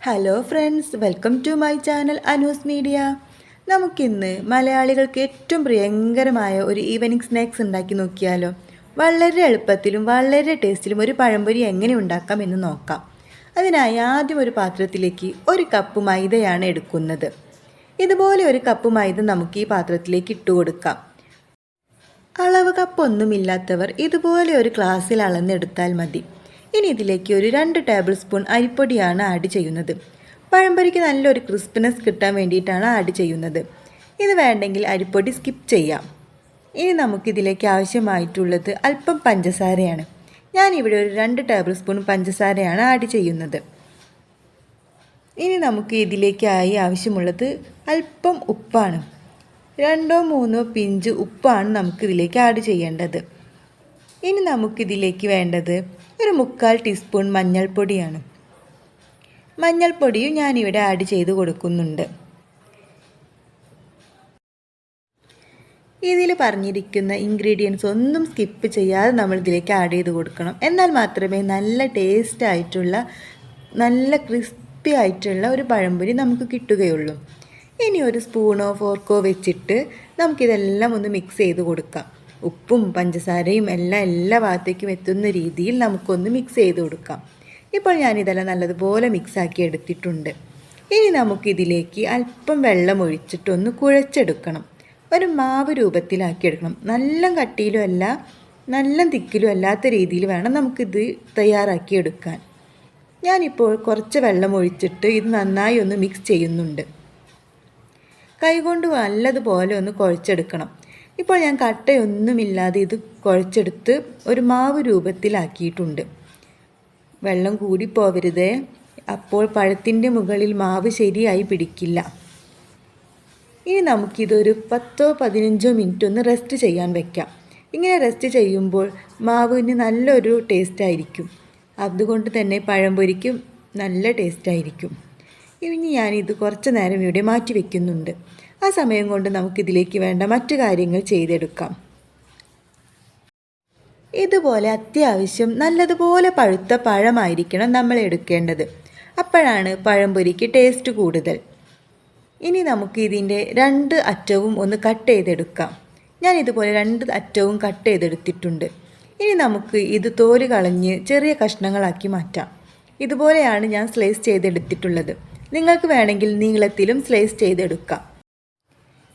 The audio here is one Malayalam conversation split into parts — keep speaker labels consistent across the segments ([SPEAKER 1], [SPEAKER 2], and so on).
[SPEAKER 1] Hello friends, welcome to my channel Anoos media. നമുക്കിന്ന് മലയാളികൾക്ക് ഏറ്റവും പ്രിയങ്കരമായ ഒരു ഈവനിങ് സ്നാക്സ് ഉണ്ടാക്കി നോക്കിയാലോ. വളരെ എളുപ്പത്തിലും വളരെ ടേസ്റ്റിലും ഒരു പഴംപൊരി എങ്ങനെ ഉണ്ടാക്കാം എന്ന് നോക്കാം. അതിനായി ആദ്യം ഒരു പാത്രത്തിലേക്ക് ഒരു കപ്പ് മൈദയാണ് എടുക്കുന്നത്. ഇതുപോലെ ഒരു കപ്പ് മൈദ നമുക്ക് ഈ പാത്രത്തിലേക്ക് ഇട്ട് കൊടുക്കാം. അളവ് കപ്പൊന്നുമില്ലാത്തവർ ഇതുപോലെ ഒരു ഗ്ലാസ്സിൽ അളന്നെടുത്താൽ മതി. ഇനി ഇതിലേക്ക് ഒരു 2 ടേബിൾ സ്പൂൺ അരിപ്പൊടിയാണ് ആഡ് ചെയ്യുന്നത്. പഴംപൊരിക്ക് നല്ലൊരു ക്രിസ്പിനെസ് കിട്ടാൻ വേണ്ടിയിട്ടാണ് ആഡ് ചെയ്യുന്നത്. ഇത് വേണ്ടെങ്കിൽ അരിപ്പൊടി സ്കിപ്പ് ചെയ്യാം. ഇനി നമുക്കിതിലേക്ക് ആവശ്യമായിട്ടുള്ളത് അല്പം പഞ്ചസാരയാണ്. ഞാനിവിടെ ഒരു 2 ടേബിൾ സ്പൂൺ പഞ്ചസാരയാണ് ആഡ് ചെയ്യുന്നത്. ഇനി നമുക്ക് ഇതിലേക്കായി ആവശ്യമുള്ളത് അല്പം ഉപ്പാണ്. 2-3 പിഞ്ച് ഉപ്പാണ് നമുക്കിതിലേക്ക് ആഡ് ചെയ്യേണ്ടത്. ഇനി നമുക്കിതിലേക്ക് വേണ്ടത് ഒരു 3/4 ടീസ്പൂൺ മഞ്ഞൾപ്പൊടിയാണ്. മഞ്ഞൾപ്പൊടിയും ഞാനിവിടെ ആഡ് ചെയ്ത് കൊടുക്കുന്നുണ്ട്. ഇതിൽ പറഞ്ഞിരിക്കുന്ന ഇൻഗ്രീഡിയൻസ് ഒന്നും സ്കിപ്പ് ചെയ്യാതെ നമ്മൾ ഇതിലേക്ക് ആഡ് ചെയ്ത് കൊടുക്കണം. എന്നാൽ മാത്രമേ നല്ല ടേസ്റ്റ് ആയിട്ടുള്ള നല്ല ക്രിസ്പി ആയിട്ടുള്ള ഒരു പഴംപൊരി നമുക്ക് കിട്ടുകയുള്ളൂ. ഇനി ഒരു സ്പൂണോ ഫോർക്കോ വെച്ചിട്ട് നമുക്കിതെല്ലാം ഒന്ന് മിക്സ് ചെയ്ത് കൊടുക്കാം. ഉപ്പും പഞ്ചസാരയും എല്ലാ ഭാഗത്തേക്കും എത്തുന്ന രീതിയിൽ നമുക്കൊന്ന് മിക്സ് ചെയ്ത് കൊടുക്കാം. ഇപ്പോൾ ഞാനിതെല്ലാം നല്ലതുപോലെ മിക്സാക്കി എടുത്തിട്ടുണ്ട്. ഇനി നമുക്കിതിലേക്ക് അല്പം വെള്ളം ഒഴിച്ചിട്ടൊന്ന് കുഴച്ചെടുക്കണം. ഒരു മാവ് രൂപത്തിലാക്കിയെടുക്കണം. നല്ല കട്ടിയിലും അല്ല നല്ല തിക്കിലും അല്ലാത്ത രീതിയിൽ വേണം നമുക്കിത് തയ്യാറാക്കിയെടുക്കാൻ. ഞാനിപ്പോൾ കുറച്ച് വെള്ളം ഒഴിച്ചിട്ട് ഇത് നന്നായി ഒന്ന് മിക്സ് ചെയ്യുന്നുണ്ട്. കൈകൊണ്ട് നല്ലതുപോലെ ഒന്ന് കുഴച്ചെടുക്കണം. ഇപ്പോൾ ഞാൻ കട്ടയൊന്നുമില്ലാതെ ഇത് കുഴച്ചെടുത്ത് ഒരു മാവ് രൂപത്തിലാക്കിയിട്ടുണ്ട്. വെള്ളം കൂടി പോവരുതേ, അപ്പോൾ പഴത്തിൻ്റെ മുകളിൽ മാവ് ശരിയായി പിടിക്കില്ല. ഇനി നമുക്കിതൊരു 10-15 മിനിറ്റ് ഒന്ന് റെസ്റ്റ് ചെയ്യാൻ വെക്കാം. ഇങ്ങനെ റെസ്റ്റ് ചെയ്യുമ്പോൾ മാവിന് നല്ലൊരു ടേസ്റ്റായിരിക്കും. അതുകൊണ്ട് തന്നെ പഴംപൊരിക്കും നല്ല ടേസ്റ്റായിരിക്കും. ഇനി ഞാനിത് കുറച്ച് നേരം ഇവിടെ മാറ്റി വയ്ക്കുന്നുണ്ട്. ആ സമയം കൊണ്ട് നമുക്കിതിലേക്ക് വേണ്ട മറ്റു കാര്യങ്ങൾ ചെയ്തെടുക്കാം. ഇതുപോലെ അത്യാവശ്യം നല്ലതുപോലെ പഴുത്ത പഴമായിരിക്കണം നമ്മൾ എടുക്കേണ്ടത്. അപ്പോഴാണ് പഴംപൊരിക്ക് ടേസ്റ്റ് കൂടുതൽ. ഇനി നമുക്ക് ഇതിൻ്റെ 2 അറ്റവും ഒന്ന് കട്ട് ചെയ്തെടുക്കാം. ഞാൻ ഇതുപോലെ 2 അറ്റവും കട്ട് ചെയ്തെടുത്തിട്ടുണ്ട്. ഇനി നമുക്ക് ഇത് തോല് കളഞ്ഞ് ചെറിയ കഷ്ണങ്ങളാക്കി മാറ്റാം. ഇതുപോലെയാണ് ഞാൻ സ്ലൈസ് ചെയ്തെടുത്തിട്ടുള്ളത്. നിങ്ങൾക്ക് വേണമെങ്കിൽ നീളത്തിലും സ്ലൈസ് ചെയ്തെടുക്കാം.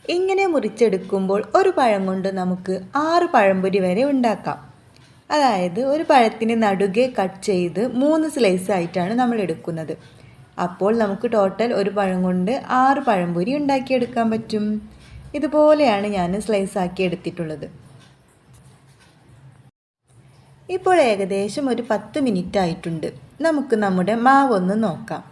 [SPEAKER 1] ഇങ്ങനെ മുറിച്ചെടുക്കുമ്പോൾ ഒരു പഴം കൊണ്ട് നമുക്ക് 6 പഴംപൊരി വരെ ഉണ്ടാക്കാം. അതായത് ഒരു പഴത്തിന് നടുകെ കട്ട് ചെയ്ത് 3 സ്ലൈസ് ആയിട്ടാണ് നമ്മൾ എടുക്കുന്നത്. അപ്പോൾ നമുക്ക് ടോട്ടൽ ഒരു പഴം കൊണ്ട് 6 പഴംപൊരി ഉണ്ടാക്കിയെടുക്കാൻ പറ്റും. ഇതുപോലെയാണ് ഞാൻ സ്ലൈസ് ആക്കി എടുത്തിട്ടുള്ളത്. ഇപ്പോൾ ഏകദേശം ഒരു 10 മിനിറ്റ് ആയിട്ടുണ്ട്. നമുക്ക് നമ്മുടെ മാവൊന്ന് നോക്കാം.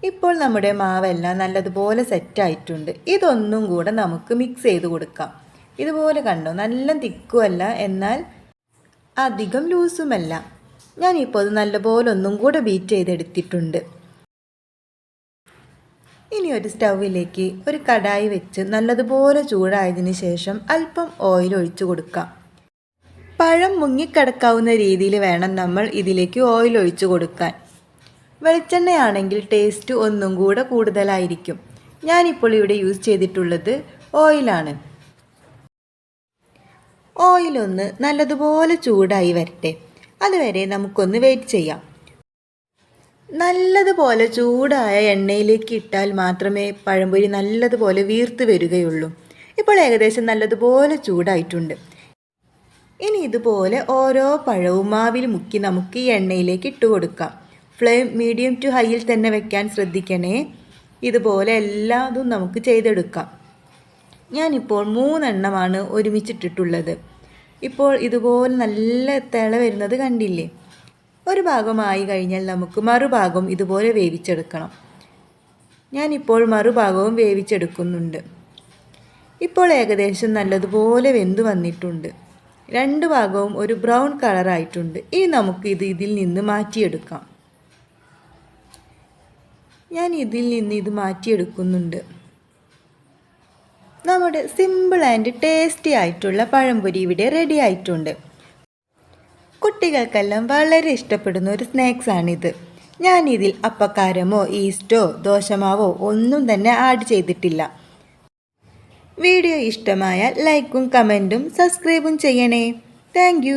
[SPEAKER 1] ഇപ്പോൾ നമ്മുടെ മാവെല്ലാം നല്ലതുപോലെ സെറ്റായിട്ടുണ്ട്. ഇതൊന്നും കൂടെ നമുക്ക് മിക്സ് ചെയ്ത് കൊടുക്കാം. ഇതുപോലെ കണ്ടോ, നല്ല തിക്കുമല്ല എന്നാൽ അധികം ലൂസുമല്ല. ഞാനിപ്പോൾ അത് നല്ലപോലെ ഒന്നും കൂടെ ബീറ്റ് ചെയ്തെടുത്തിട്ടുണ്ട്. ഇനി ഒരു സ്റ്റൗവിലേക്ക് ഒരു കടായി വെച്ച് നല്ലതുപോലെ ചൂടായതിന് ശേഷം അല്പം ഓയിൽ ഒഴിച്ചു കൊടുക്കാം. പഴം മുങ്ങിക്കിടക്കാവുന്ന രീതിയിൽ വേണം നമ്മൾ ഇതിലേക്ക് ഓയിൽ ഒഴിച്ചു കൊടുക്കാൻ. വെളിച്ചെണ്ണയാണെങ്കിൽ ടേസ്റ്റ് ഒന്നും കൂടെ കൂടുതലായിരിക്കും. ഞാനിപ്പോൾ ഇവിടെ യൂസ് ചെയ്തിട്ടുള്ളത് ഓയിലാണ്. ഓയിലൊന്ന് നല്ലതുപോലെ ചൂടായി വരട്ടെ. അതുവരെ നമുക്കൊന്ന് വെയിറ്റ് ചെയ്യാം. നല്ലതുപോലെ ചൂടായ എണ്ണയിലേക്ക് ഇട്ടാൽ മാത്രമേ പഴംപൊരി നല്ലതുപോലെ വീർത്ത് വരികയുള്ളൂ. ഇപ്പോൾ ഏകദേശം നല്ലതുപോലെ ചൂടായിട്ടുണ്ട്. ഇനി ഇതുപോലെ ഓരോ പഴവും മാവിൽ മുക്കി നമുക്ക് ഈ എണ്ണയിലേക്ക് ഇട്ട് കൊടുക്കാം. ഫ്ലെയിം മീഡിയം ടു ഹൈയിൽ തന്നെ വെക്കാൻ ശ്രദ്ധിക്കണേ. ഇതുപോലെ എല്ലാതും നമുക്ക് ചെയ്തെടുക്കാം. ഞാനിപ്പോൾ 3 എണ്ണമാണ് ഒരുമിച്ചിട്ടിട്ടുള്ളത്. ഇപ്പോൾ ഇതുപോലെ നല്ല തിള വരുന്നത് കണ്ടില്ലേ. ഒരു ഭാഗമായി കഴിഞ്ഞാൽ നമുക്ക് മറുഭാഗം ഇതുപോലെ വേവിച്ചെടുക്കണം. ഞാനിപ്പോൾ മറുഭാഗവും വേവിച്ചെടുക്കുന്നുണ്ട്. ഇപ്പോൾ ഏകദേശം നല്ലതുപോലെ വെന്ത് വന്നിട്ടുണ്ട്. 2 ഭാഗവും ഒരു ബ്രൗൺ കളറായിട്ടുണ്ട്. ഇനി നമുക്ക് ഇതിൽ നിന്ന് മാറ്റിയെടുക്കാം. ഞാൻ ഇതിൽ നിന്ന് ഇത് മാറ്റിയെടുക്കുന്നുണ്ട്. നമ്മുടെ സിമ്പിൾ ആൻഡ് ടേസ്റ്റി ആയിട്ടുള്ള പഴംപൊരി ഇവിടെ റെഡി ആയിട്ടുണ്ട്. കുട്ടികൾക്കെല്ലാം വളരെ ഇഷ്ടപ്പെടുന്ന ഒരു സ്നാക്സാണിത്. ഞാനിതിൽ അപ്പക്കാരമോ ഈസ്റ്റോ ദോശമാവോ ഒന്നും തന്നെ ആഡ് ചെയ്തിട്ടില്ല. വീഡിയോ ഇഷ്ടമായാൽ ലൈക്കും കമൻറ്റും സബ്സ്ക്രൈബും ചെയ്യണേ. താങ്ക്